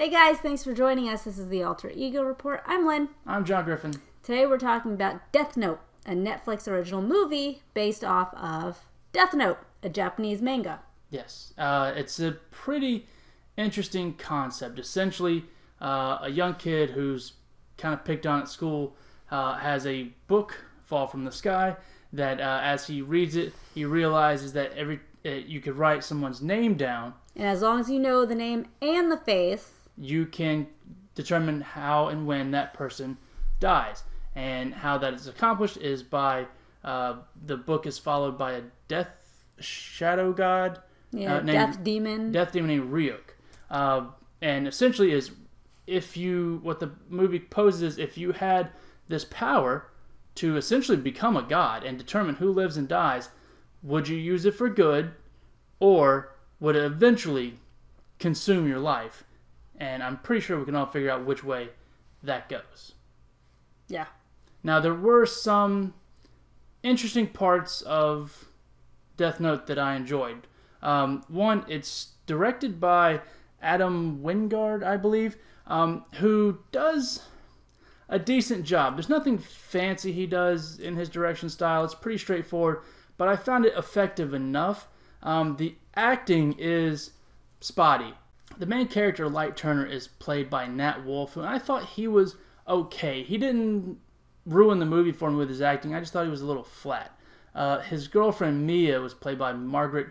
Hey guys, thanks for joining us. This is the Alter Ego Report. I'm Lynn. I'm John Griffin. Today we're talking about Death Note, a Netflix original movie based off of Death Note, a Japanese manga. Yes, it's a pretty interesting concept. Essentially, a young kid who's kind of picked on at school has a book fall from the sky that as he reads it, he realizes that you could write someone's name down. And as long as you know the name and the face, you can determine how and when that person dies. And how that is accomplished is by the book is followed by a death shadow god. Yeah, death demon. Death demon named Ryuk. And essentially is what the movie poses is if you had this power to essentially become a god and determine who lives and dies, would you use it for good or would it eventually consume your life? And I'm pretty sure we can all figure out which way that goes. Yeah. Now, there were some interesting parts of Death Note that I enjoyed. One, it's directed by Adam Wingard, I believe, who does a decent job. There's nothing fancy he does in his direction style. It's pretty straightforward, but I found it effective enough. The acting is spotty. The main character, Light Turner, is played by Nat Wolff, and I thought he was okay. He didn't ruin the movie for me with his acting. I just thought he was a little flat. His girlfriend, Mia, was played by Margaret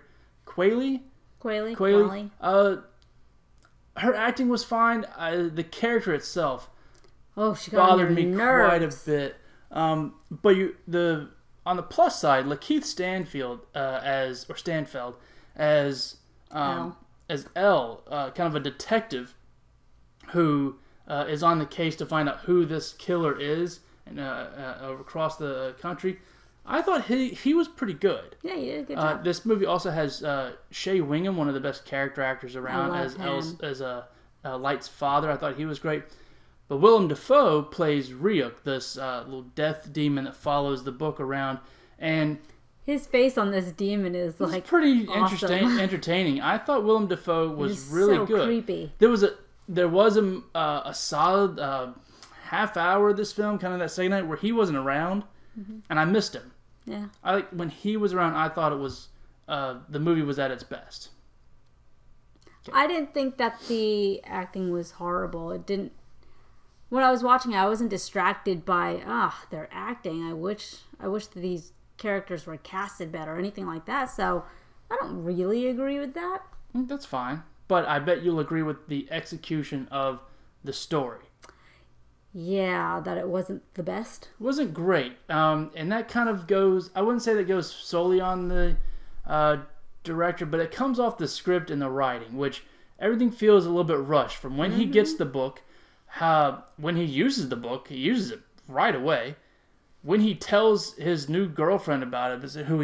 Qualley. Qualley. Her acting was fine. The character itself she bothered me quite a bit. But on the plus side, Lakeith Stanfield Stanfeld as L, kind of a detective who is on the case to find out who this killer is and across the country. I thought he was pretty good. Yeah, he did a good job. This movie also has Shea Whigham, one of the best character actors around, as Light's father. I thought he was great. But Willem Dafoe plays Ryuk, this little death demon that follows the book around, and his face on this demon is like pretty awesome. entertaining. I thought Willem Dafoe was really so good. Creepy. There was a solid half hour of this film, kind of that second night where he wasn't around, and I missed him. Yeah. When he was around, I thought it was the movie was at its best. Okay. I didn't think that the acting was horrible. It didn't. When I was watching, I wasn't distracted by their acting. I wish that these characters were casted better or anything like that. So I don't really agree with that. That's fine, but I bet you'll agree with the execution of the story. Yeah, that it wasn't the best. It wasn't great, and that kind of goes. I wouldn't say that goes solely on the director, but it comes off the script and the writing, which everything feels a little bit rushed. From when he gets the book, when he uses the book, he uses it right away. When he tells his new girlfriend about it, who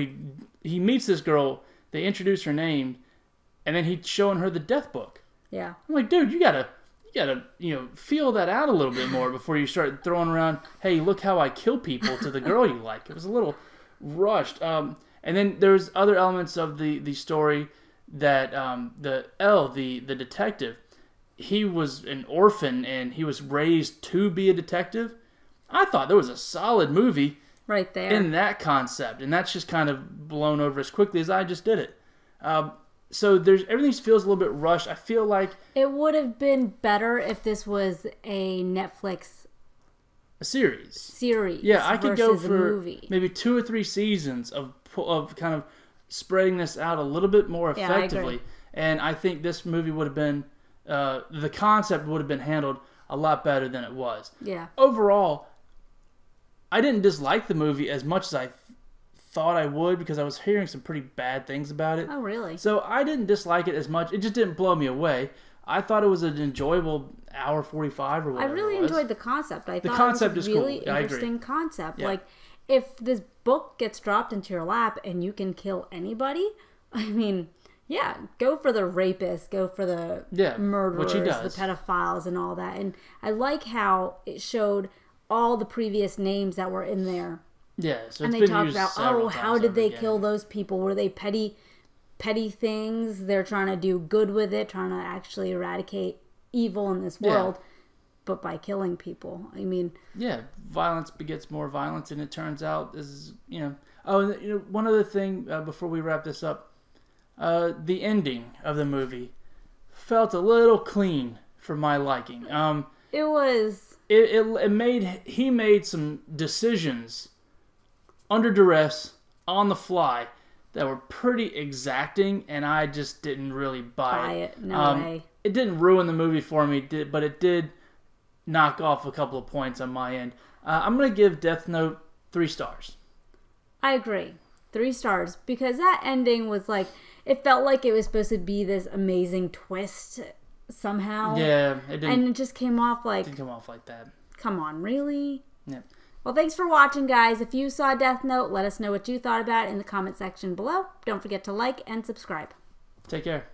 he meets this girl, they introduce her name, and then he's showing her the death book. Yeah, I'm like, dude, you gotta feel that out a little bit more before you start throwing around, hey, look how I kill people to the girl you like. It was a little rushed. And then there's other elements of the story that the detective, he was an orphan and he was raised to be a detective. I thought there was a solid movie right there in that concept, and that's just kind of blown over as quickly as I just did it. So everything feels a little bit rushed. I feel like it would have been better if this was a Netflix series. Yeah, I could go for maybe 2 or 3 seasons of kind of spreading this out a little bit more effectively. I agree. And I think this movie would have been the concept would have been handled a lot better than it was. Yeah. Overall, I didn't dislike the movie as much as I thought I would because I was hearing some pretty bad things about it. Oh, really? So I didn't dislike it as much. It just didn't blow me away. I thought it was an enjoyable hour 45 or whatever. I really enjoyed the concept. I thought concept it was is a really cool. Yeah, interesting concept. Yeah. Like, if this book gets dropped into your lap and you can kill anybody, I mean, yeah, go for the rapists, go for the murderers, which he does. The pedophiles and all that. And I like how it showed all the previous names that were in there. Yeah, so and they talked about, how did they kill those people? Were they petty things? They're trying to do good with it, trying to actually eradicate evil in this world, but by killing people. I mean, yeah, violence begets more violence, and it turns out is Oh, one other thing before we wrap this up, the ending of the movie felt a little clean for my liking. It was. He made some decisions under duress on the fly that were pretty exacting, and I just didn't really buy it. No way. It didn't ruin the movie for me, but it did knock off a couple of points on my end. I'm going to give Death Note 3 stars. I agree. 3 stars. Because that ending was like, it felt like it was supposed to be this amazing twist somehow. Yeah, it didn't. And it just came off like... It didn't come off like that. Come on, really? Yeah. Well, thanks for watching, guys. If you saw Death Note, let us know what you thought about it in the comment section below. Don't forget to like and subscribe. Take care.